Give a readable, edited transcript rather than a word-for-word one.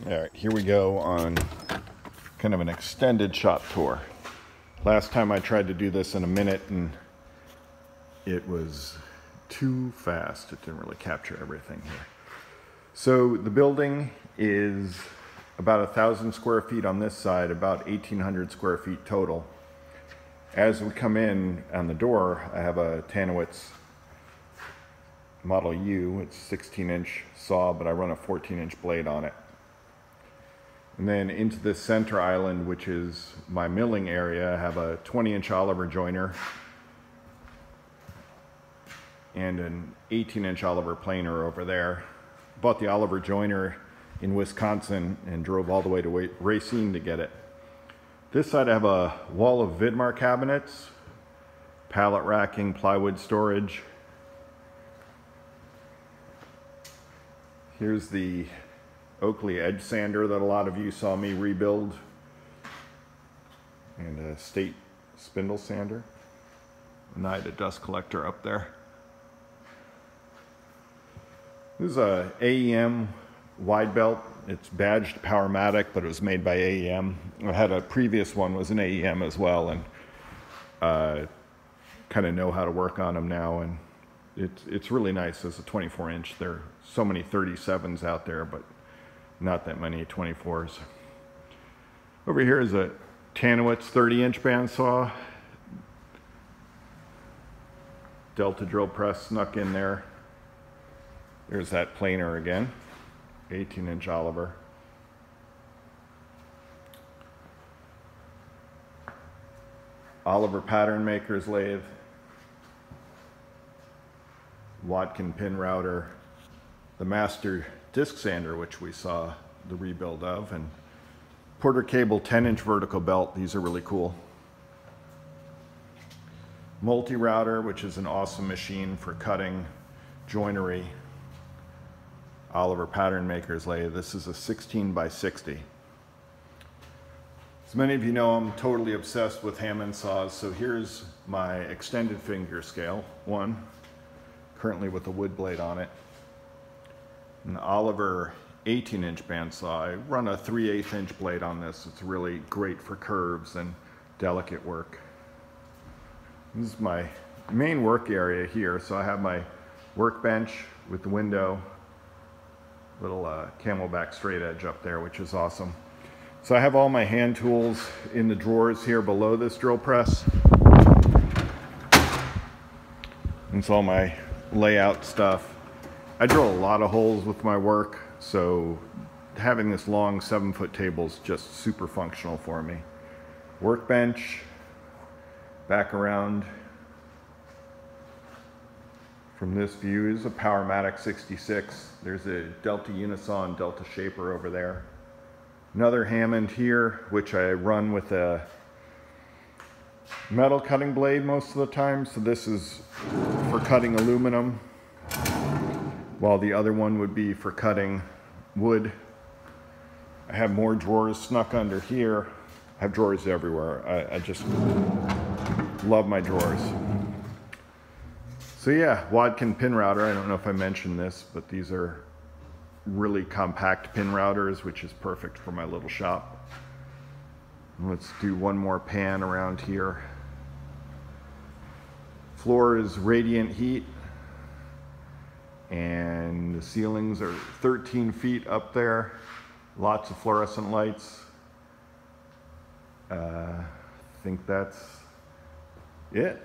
All right, here we go on kind of an extended shop tour. Last time I tried to do this in a minute and it was too fast. It didn't really capture everything here. So the building is about 1,000 square feet on this side, about 1,800 square feet total. As we come in on the door, I have a Tanowitz Model U. It's 16-inch saw, but I run a 14-inch blade on it. And then into this center island, which is my milling area, I have a 20-inch Oliver joiner and an 18-inch Oliver planer over there. Bought the Oliver joiner in Wisconsin and drove all the way to Racine to get it. This side I have a wall of Vidmar cabinets, pallet racking, plywood storage. Here's the Oakley edge sander that a lot of you saw me rebuild, and a State spindle sander, and I had a dust collector up there. This is a AEM wide belt. It's badged Powermatic, but it was made by AEM. I had a previous one was an AEM as well, and kind of know how to work on them now, and it's really nice as a 24-inch. There are so many 37s out there, but not that many 24s. Over here is a Tanowitz 30-inch bandsaw. Delta drill press snuck in there. There's that planer again, 18-inch Oliver. Oliver pattern maker's lathe. Watkin pin router. The master disc sander, which we saw the rebuild of, and Porter Cable 10-inch vertical belt. These are really cool. Multi-router, which is an awesome machine for cutting joinery. Oliver pattern maker's lathe. This is a 16 by 60. As many of you know, I'm totally obsessed with Hammond saws, so here's my extended finger scale one, currently with a wood blade on it. An Oliver 18-inch bandsaw. I run a 3/8-inch blade on this. It's really great for curves and delicate work. This is my main work area here. So I have my workbench with the window, little camelback straight edge up there, which is awesome. So I have all my hand tools in the drawers here below this drill press. It's all my layout stuff. I drill a lot of holes with my work, so having this long 7-foot table is just super functional for me. Workbench, back around from this view is a Powermatic 66. There's a Delta Unisaw and Delta Shaper over there. Another Hammond here, which I run with a metal cutting blade most of the time, so this is for cutting aluminum, while the other one would be for cutting wood. I have more drawers snuck under here. I have drawers everywhere. I just love my drawers. So yeah, Watkin pin router. I don't know if I mentioned this, but these are really compact pin routers, which is perfect for my little shop. Let's do one more pan around here. Floor is radiant heat, and the ceilings are 13 feet up there. Lots of fluorescent lights. I think that's it.